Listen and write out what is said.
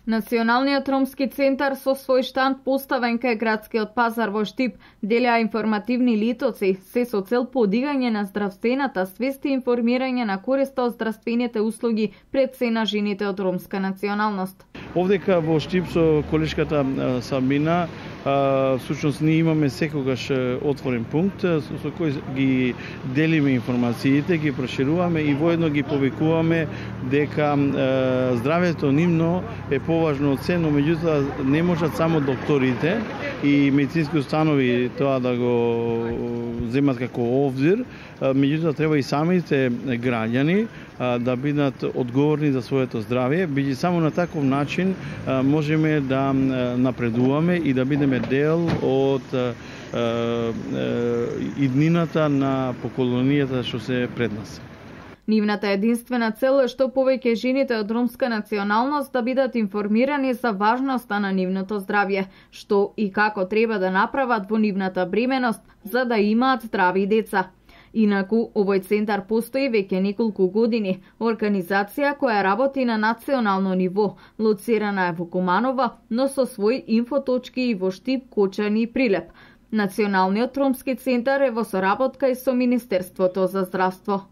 Националниот ромски центар со свој штанд поставен кај градскиот пазар во Штип делеа информативни литоци, се со цел подигање на здравствената свест и информирање на користа од здравствените услуги пред се на жените од ромска националност. Овдека во Штип со колешката Сабина, всушност ние имаме секогаш отворен пункт со кој ги делиме информациите, ги прошируваме и воедно ги повикуваме дека здравето нивно е поважно од се, но меѓутоа не можат само докторите и медицински установи тоа да го земат како обзир, меѓутоа треба и самите граѓани да бидат одговорни за своето здравје, бидејќи само на таков начин можеме да напредуваме и да бидеме дел од иднината на поколенијата што се пред нас. Нивната единствена цел е што повеќе жените од ромска националност да бидат информирани за важноста на нивното здравје, што и како треба да направат во нивната бременост за да имаат здрави деца. Инаку, овој центар постои веќе неколку години, организација која работи на национално ниво, лоцирана е во Куманова, но со свој инфоточки и во Штип, Кочани и Прилеп. Националниот ромски центар е во соработка и со Министерството за здравство.